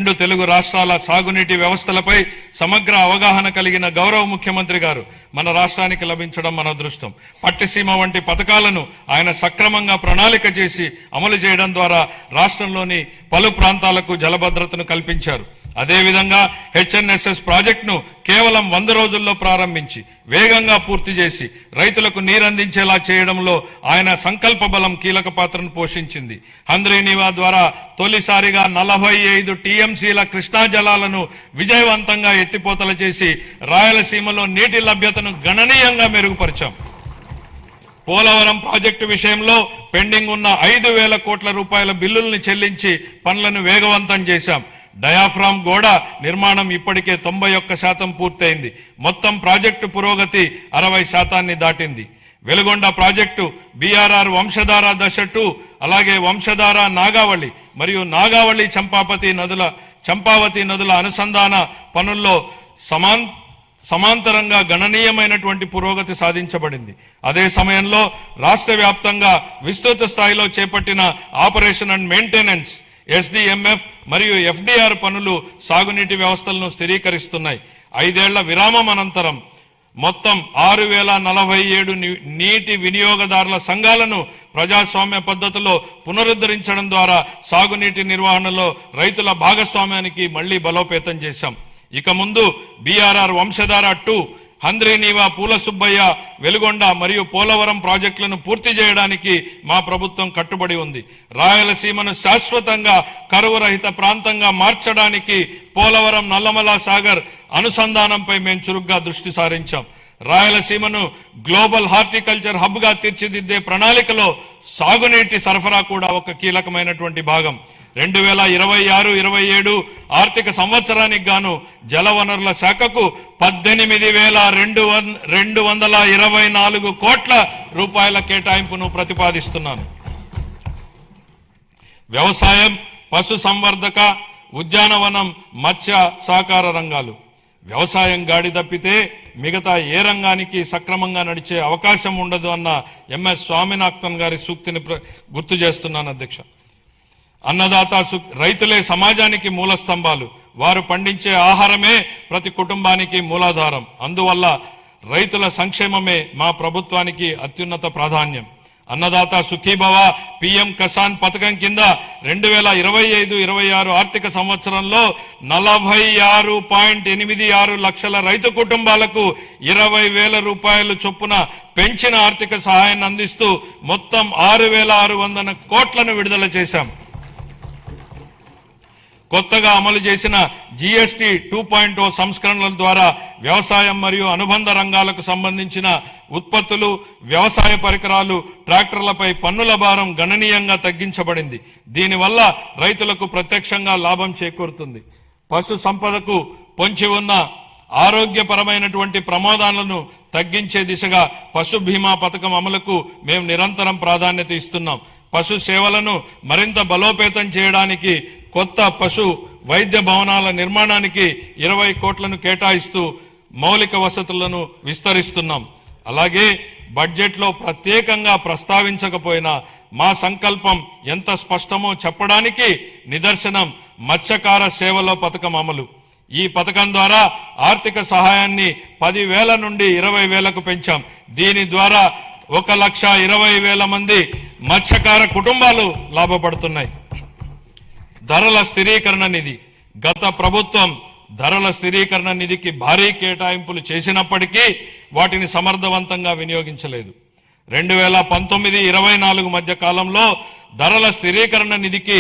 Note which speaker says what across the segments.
Speaker 1: రెండు తెలుగు రాష్ట్రాల సాగునీటి వ్యవస్థలపై సమగ్ర అవగాహన కలిగిన గౌరవ ముఖ్యమంత్రి గారు మన రాష్ట్రానికి లభించడం మన అదృష్టం. పట్టిసీమ వంటి పథకాలను ఆయన సక్రమంగా ప్రణాళిక చేసి అమలు చేయడం ద్వారా రాష్ట్రంలోని పలు ప్రాంతాలకు జలభద్రతను కల్పించారు. అదేవిధంగా హెచ్ఎన్ఎస్ఎస్ ప్రాజెక్టును కేవలం 100 రోజుల్లో ప్రారంభించి వేగంగా పూర్తి చేసి రైతులకు నీరందించేలా చేయడంలో ఆయన సంకల్ప బలం కీలక పాత్రను పోషించింది. హంద్రీనీవా ద్వారా తొలిసారిగా 45 టీఎంసీల కృష్ణా జలాలను విజయవంతంగా ఎత్తిపోతల చేసి రాయలసీమలో నీటి లభ్యతను గణనీయంగా మెరుగుపరిచాం. పోలవరం ప్రాజెక్టు విషయంలో పెండింగ్ ఉన్న 5,000 కోట్ల రూపాయల బిల్లుల్ని చెల్లించి పనులను వేగవంతం చేశాం. డయాఫ్రామ్ గోడ నిర్మాణం ఇప్పటికే 91% పూర్తయింది. మొత్తం ప్రాజెక్టు పురోగతి 60% దాటింది. వెలుగొండ ప్రాజెక్టు బీఆర్ఆర్ వంశధార దశ 2, అలాగే వంశధార నాగావళి మరియు నాగావళి చంపావతి నదుల అనుసంధాన పనుల్లో సమాంతరంగా గణనీయమైనటువంటి పురోగతి సాధించబడింది. అదే సమయంలో రాష్ట్ర వ్యాప్తంగా విస్తృత స్థాయిలో చేపట్టిన ఆపరేషన్ అండ్ మెయింటెనెన్స్ ఎస్డిఎంఎఫ్ మరియు ఎఫ్డిఆర్ పనులు సాగునీటి వ్యవస్థలను స్థిరీకరిస్తున్నాయి. 5 ఏళ్ల విరామం అనంతరం మొత్తం 6,047 నీటి వినియోగదారుల సంఘాలను ప్రజాస్వామ్య పద్ధతిలో పునరుద్ధరించడం ద్వారా సాగునీటి నిర్వహణలో రైతుల భాగస్వామ్యానికి మళ్లీ బలోపేతం చేశాం. ఇక ముందు బీఆర్ఆర్ వంశధార 2, హంద్రీనీవా, పూల సుబ్బయ్య, వెలుగొండ మరియు పోలవరం ప్రాజెక్టులను పూర్తి చేయడానికి మా ప్రభుత్వం కట్టుబడి ఉంది. రాయలసీమను శాశ్వతంగా కరువు రహిత ప్రాంతంగా మార్చడానికి పోలవరం నల్లమల సాగర్ అనుసంధానంపై మేము చురుగ్గా దృష్టి సారించాం. రాయలసీమను గ్లోబల్ హార్టికల్చర్ హబ్ గా తీర్చిదిద్దే ప్రణాళికలో సాగునీటి సరఫరా కూడా ఒక కీలకమైనటువంటి భాగం. 2026-27 ఆర్థిక సంవత్సరానికి గాను జలవనరుల శాఖకు 18,224 కోట్ల రూపాయల కేటాయింపును ప్రతిపాదిస్తున్నాను. వ్యవసాయం, పశు సంవర్ధక, ఉద్యానవనం, మత్స్య సహకార రంగాలు. వ్యవసాయం గాడి తప్పితే మిగతా ఏ రంగానికి సక్రమంగా నడిచే అవకాశం ఉండదు అన్న ఎంఎస్ స్వామినాథన్ గారి సూక్తిని గుర్తు చేస్తున్నాను అధ్యక్ష. అన్నదాత రైతులే సమాజానికి మూల స్తంభాలు. వారు పండించే ఆహారమే ప్రతి కుటుంబానికి మూలాధారం. అందువల్ల రైతుల సంక్షేమమే మా ప్రభుత్వానికి అత్యున్నత ప్రాధాన్యం. అన్నదాత సుఖీభవ పిఎం కిసాన్ పథకం కింద 2025-26 ఆర్థిక సంవత్సరంలో 46.86 లక్షల రైతు కుటుంబాలకు 20,000 రూపాయలు చొప్పున పెంచిన ఆర్థిక సహాయాన్ని అందిస్తూ మొత్తం 6,600 కోట్లను విడుదల చేశాం. కొత్తగా అమలు చేసిన జీఎస్టీ 2.0 సంస్కరణల ద్వారా వ్యవసాయం మరియు అనుబంధ రంగాలకు సంబంధించిన ఉత్పత్తులు, వ్యవసాయ పరికరాలు, ట్రాక్టర్లపై పన్నుల భారం గణనీయంగా తగ్గించబడింది. దీనివల్ల రైతులకు ప్రత్యక్షంగా లాభం చేకూరుతుంది. పశు సంపదకు పొంచి ఉన్న ఆరోగ్యపరమైనటువంటి ప్రమాదాలను తగ్గించే దిశగా పశు బీమా పథకం అమలుకు మేము నిరంతరం ప్రాధాన్యత ఇస్తున్నాం. పశు సేవలను మరింత బలోపేతం చేయడానికి కొత్త పశు వైద్య భవనాల నిర్మాణానికి 20 కోట్లను కేటాయిస్తూ మౌలిక వసతులను విస్తరిస్తున్నాం. అలాగే బడ్జెట్లో ప్రత్యేకంగా ప్రస్తావించకపోయినా మా సంకల్పం ఎంత స్పష్టమో చెప్పడానికి నిదర్శనం మత్స్యకార సేవలో పథకం అమలు. ఈ పథకం ద్వారా ఆర్థిక సహాయాన్ని 10,000 నుండి 20,000కు పెంచాం. దీని ద్వారా 1,20,000 మంది మత్స్యకార కుటుంబాలు లాభపడుతున్నాయి. ధరల స్థిరీకరణ నిధి. గత ప్రభుత్వం ధరల స్థిరీకరణ నిధికి భారీ కేటాయింపులు చేసినప్పటికీ వాటిని సమర్థవంతంగా వినియోగించలేదు. 2019-24 మధ్య కాలంలో ధరల స్థిరీకరణ నిధికి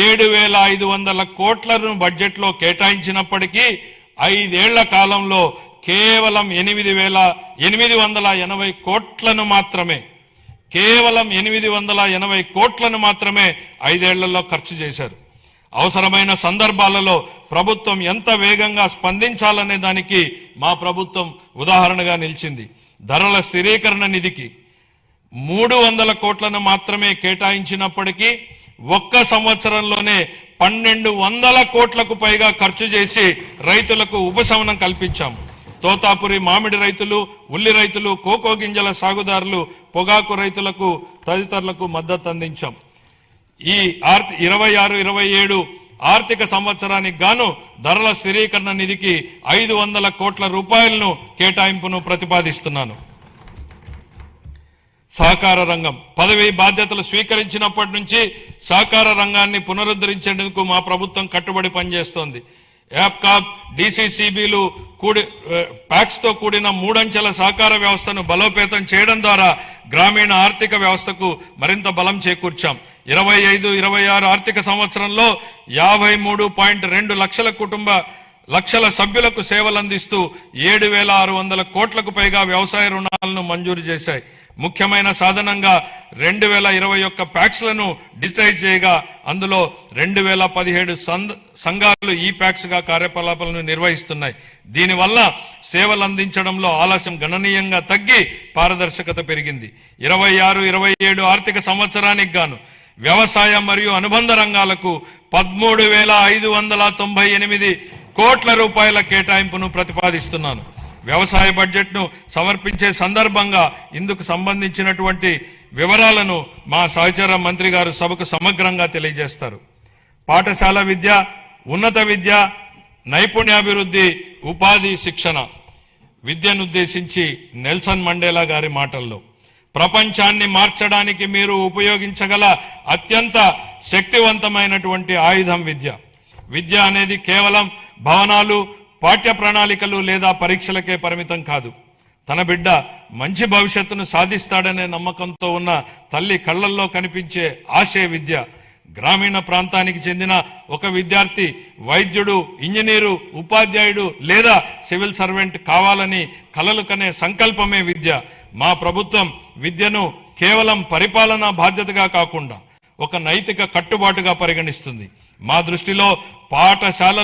Speaker 1: 7,500 కోట్లను బడ్జెట్లో కేటాయించినప్పటికీ 5 ఏళ్ల కాలంలో కేవలం 8,880 కోట్లను మాత్రమే 5 ఏళ్లలో ఖర్చు చేశారు. అవసరమైన సందర్భాలలో ప్రభుత్వం ఎంత వేగంగా స్పందించాలనే దానికి మా ప్రభుత్వం ఉదాహరణగా నిలిచింది. ధరల స్థిరీకరణ నిధికి 300 కోట్లను మాత్రమే కేటాయించినప్పటికీ ఒక్క సంవత్సరంలోనే 1,200 కోట్లకు పైగా ఖర్చు చేసి రైతులకు ఉపశమనం కల్పించాం. తోతాపురి మామిడి రైతులు, ఉల్లి రైతులు, కోకో గింజల సాగుదారులు, పొగాకు రైతులకు తదితరులకు మద్దతు అందించాం. ఈ 26-27 ఆర్థిక సంవత్సరానికి గాను ధరల స్థిరీకరణ నిధికి 500 కోట్ల రూపాయలను కేటాయింపును ప్రతిపాదిస్తున్నాను. సహకార రంగం పదవి బాధ్యతలు స్వీకరించినప్పటి నుంచి సహకార రంగాన్ని పునరుద్ధరించేందుకు మా ప్రభుత్వం కట్టుబడి పనిచేస్తోంది. యాప్కాప్, డీసీసీబీలు ప్యాక్స్ తో కూడిన 3 అంచెల సహకార వ్యవస్థను బలోపేతం చేయడం ద్వారా గ్రామీణ ఆర్థిక వ్యవస్థకు మరింత బలం చేకూర్చాం. 25-26 ఆర్థిక సంవత్సరంలో 53.2 లక్షల సభ్యులకు సేవలందిస్తూ 7,600 కోట్లకు పైగా వ్యవసాయ రుణాలను మంజూరు చేశాయి. ముఖ్యమైన సాధనంగా 2021 ప్యాక్స్లను డిజిటైజ్ చేయగా అందులో 2017 సంఘాలు ఈ ప్యాక్స్ గా కార్యకలాపాలను నిర్వహిస్తున్నాయి. దీనివల్ల సేవలు అందించడంలో ఆలస్యం గణనీయంగా తగ్గి పారదర్శకత పెరిగింది. 26-27 ఆర్థిక సంవత్సరానికి గాను వ్యవసాయ మరియు అనుబంధ రంగాలకు 13,598 కోట్ల రూపాయల కేటాయింపును ప్రతిపాదిస్తున్నాను. వ్యవసాయ బడ్జెట్ ను సమర్పించే సందర్భంగా ఇందుకు సంబంధించినటువంటి వివరాలను మా సహచర మంత్రి గారు సభకు సమగ్రంగా తెలియజేస్తారు. పాఠశాల విద్య, ఉన్నత విద్య, నైపుణ్యాభివృద్ధి, ఉపాధి శిక్షణ విద్యనుద్దేశించి నెల్సన్ మండేలా గారి మాటల్లో, ప్రపంచాన్ని మార్చడానికి మీరు ఉపయోగించగల అత్యంత శక్తివంతమైనటువంటి ఆయుధం విద్య. విద్య అనేది కేవలం భవనాలు, పాఠ్య ప్రణాళికలు లేదా పరీక్షలకే పరిమితం కాదు. తన బిడ్డ మంచి భవిష్యత్తును సాధిస్తాడనే నమ్మకంతో ఉన్న తల్లి కళ్లల్లో కనిపించే ఆశే విద్య. గ్రామీణ ప్రాంతానికి చెందిన ఒక విద్యార్థి వైద్యుడు, ఇంజనీరు, ఉపాధ్యాయుడు లేదా సివిల్ సర్వెంట్ కావాలని కలలు కనే సంకల్పమే విద్య. మా ప్రభుత్వం విద్యను కేవలం పరిపాలనా బాధ్యతగా కాకుండా ఒక నైతిక కట్టుబాటుగా పరిగణిస్తుంది. మా దృష్టిలో పాఠశాలలు